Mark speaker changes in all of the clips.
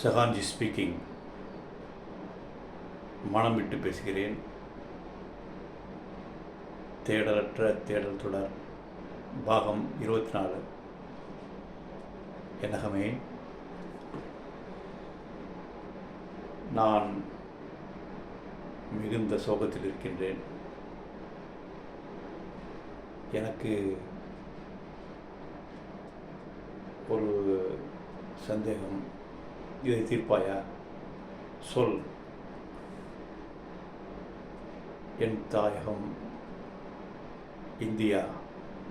Speaker 1: சஹான்ஜி speaking. மனம் விட்டு பேசுகிறேன். தேடலற்ற தேடல் தொடர் பாகம் 24. என்னகமே, நான் மிகுந்த சோகத்தில் இருக்கின்றேன். எனக்கு ஒரு சந்தேகம். இதை தீர்ப்பாயா? சொல். என் தாயகம் இந்தியா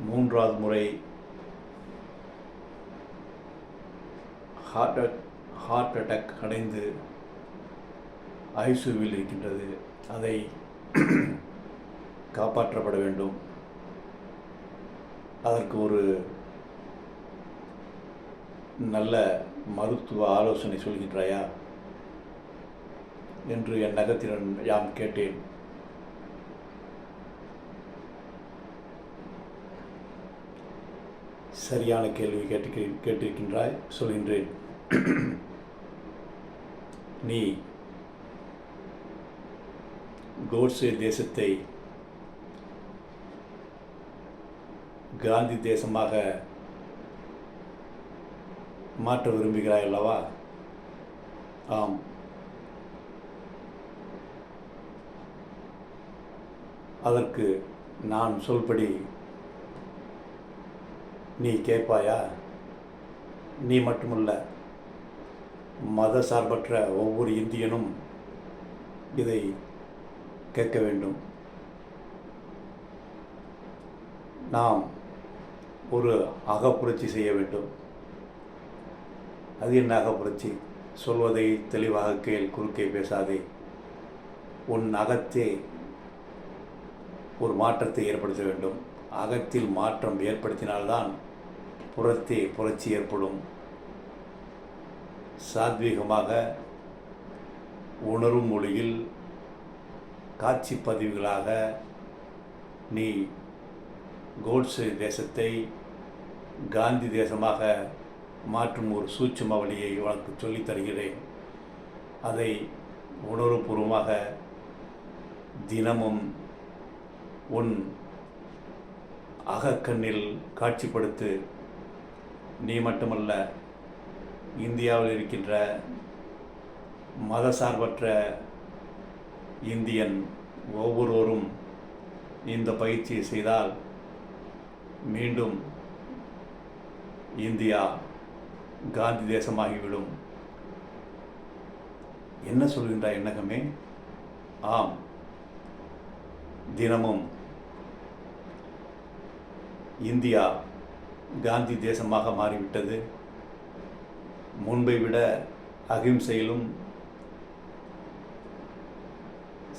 Speaker 1: 3வது முறை ஹார்ட் அட்டாக் அடைந்து ஐசியூவில் இருக்கின்றது. அதை காப்பாற்றப்பட வேண்டும். அதற்கு ஒரு நல்ல மருத்துவ ஆலோசனை சொல்கின்றாயா என்று என் நகத்திடன் யாம் கேட்டேன். சரியான கேள்வி கேட்டிருக்கின்றாய். சொல்கின்றேன். நீ கோட்சே தேசத்தை காந்தி தேசமாக மாற்ற விரும்புகிறாய் அல்லவா? ஆம். அதற்கு நான் சொல்படி நீ கேட்பாயா? நீ மட்டுமல்ல, மத சார்பற்ற ஒவ்வொரு இந்தியனும் இதை கேட்க வேண்டும். நாம் ஒரு அகப்புரட்சி செய்ய வேண்டும். அது என்ன அகப்புரட்சி? சொல்வதை தெளிவாக கேள், குறுக்கே பேசாதே. உன் அகத்தே ஒரு மாற்றத்தை ஏற்படுத்த வேண்டும். அகத்தில் மாற்றம் ஏற்படுத்தினால்தான் புறத்தே புரட்சி ஏற்படும். சாத்வீகமாக உணரும் மொழியில் காட்சி பதிவுகளாக நீ கோட்சே தேசத்தை காந்தி தேசமாக மாற்றும் ஒரு சூட்சும வழியை உனக்கு சொல்லித் தருகிறேன். அதை உணர்வுபூர்வமாக தினமும் உன் அகக்கண்ணில் காட்சிப்படுத்து. நீ மட்டுமல்ல, இந்தியாவில் இருக்கின்ற மதசார்பற்ற இந்தியன் ஒவ்வொருவரும் இந்த பயிற்சியை செய்தால் மீண்டும் இந்தியா காந்தி தேசமாகிவிடும். என்ன சொல்கின்றாய் என்னகமே? ஆம், தினமும் இந்தியா காந்தி தேசமாக மாறிவிட்டது. முன்பை விட அகிம்சையிலும்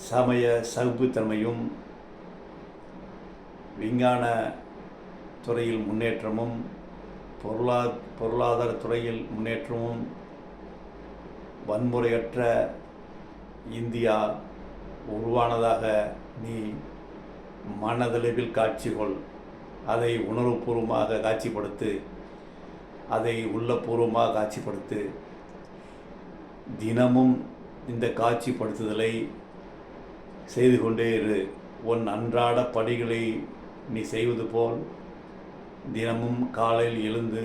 Speaker 1: சமய சகிப்புத்தன்மையும் விஞ்ஞான துறையில் முன்னேற்றமும் பொருளாதார துறையில் முன்னேற்றமும் வன்முறையற்ற இந்தியா உருவானதாக நீ மனதளவில் காட்சிகொள். அதை உணர்வுபூர்வமாக காட்சிப்படுத்து. அதை உள்ளபூர்வமாக காட்சிப்படுத்து. தினமும் இந்த காட்சிப்படுத்துதலை செய்து கொண்டே இரு. உன் அன்றாட பணிகளை நீ செய்வது போல் தினமும் காலையில் எழுந்து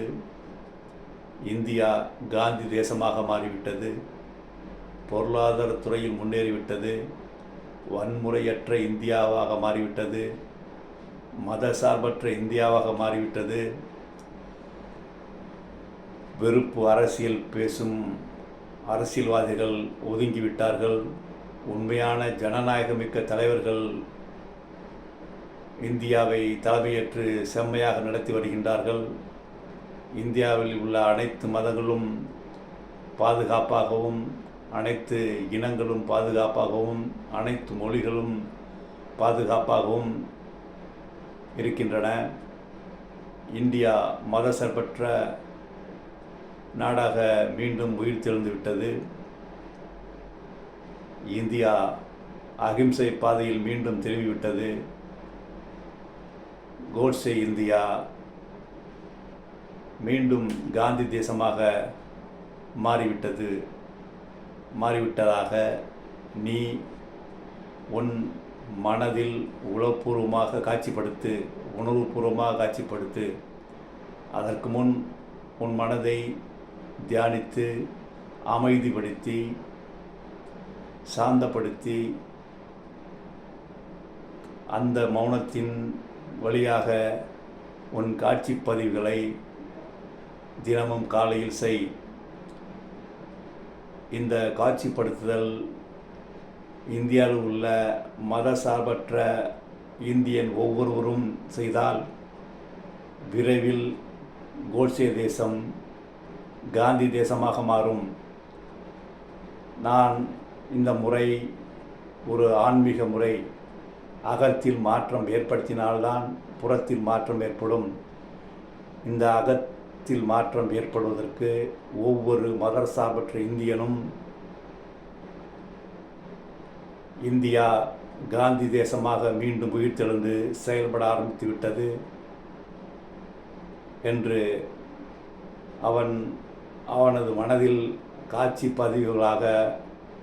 Speaker 1: இந்தியா காந்தி தேசமாக மாறிவிட்டது, பொருளாதார துறையில் முன்னேறிவிட்டது, வன்முறையற்ற இந்தியாவாக மாறிவிட்டது, மதசார்பற்ற இந்தியாவாக மாறிவிட்டது, வெறுப்பு அரசியல் பேசும் அரசியல்வாதிகள் ஒதுங்கிவிட்டார்கள், உண்மையான ஜனநாயகமிக்க தலைவர்கள் இந்தியாவை தலைமையேற்று செம்மையாக நடத்தி வருகின்றார்கள். இந்தியாவில் உள்ள அனைத்து மதங்களும் பாதுகாப்பாகவும், அனைத்து இனங்களும் பாதுகாப்பாகவும், அனைத்து மொழிகளும் பாதுகாப்பாகவும் இருக்கின்றன. இந்தியா மதசார்பற்ற நாடாக மீண்டும் உயிர் தெழுந்து விட்டது. இந்தியா அகிம்சை பாதையில் மீண்டும் திரும்பிவிட்டது. கோட்சே இந்தியா மீண்டும் காந்தி தேசமாக மாறிவிட்டது. மாறிவிட்டதாக நீ உன் மனதில் உளப்பூர்வமாக காட்சிப்படுத்து, உணர்வுபூர்வமாக காட்சிப்படுத்து. அதற்கு முன் உன் மனதை தியானித்து அமைதிப்படுத்தி சாந்தப்படுத்தி அந்த மௌனத்தின் வழியாக உன் காட்சி பதிவுகளை தினமும் காலையில் செய். இந்த காட்சிப்படுத்துதல் இந்தியாவில் உள்ள மத சார்பற்ற இந்தியன் ஒவ்வொருவரும் செய்தால் விரைவில் கோட்சே தேசம் காந்தி தேசமாக மாறும். நான் இந்த முறை ஒரு ஆன்மீக முறை. அகத்தில் மாற்றம் ஏற்படுத்தினால்தான் புறத்தில் மாற்றம் ஏற்படும். இந்த அகத்தில் மாற்றம் ஏற்படுவதற்கு ஒவ்வொரு மத சார்பற்ற இந்தியனும் இந்தியா காந்தி தேசமாக மீண்டும் உயிர்த்தெழுந்து செயல்பட ஆரம்பித்து விட்டது என்று அவனது மனதில் காட்சி பதிவுகளாக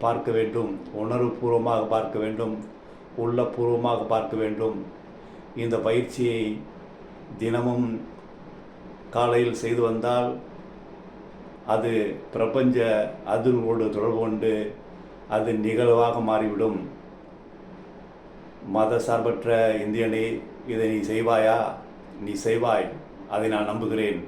Speaker 1: பார்க்க வேண்டும், உணர்வுபூர்வமாக பார்க்க வேண்டும், உள்ளபூர்வமாக பார்க்க வேண்டும். இந்த பயிற்சியை தினமும் காலையில் செய்து வந்தால் அது பிரபஞ்ச அதிர்வோடு தொடர்பு கொண்டு அது நிகழ்வாக மாறிவிடும். மத சார்பற்ற இந்தியனே, இதை நீ செய்வாயா? நீ செய்வாய், அதை நான் நம்புகிறேன்.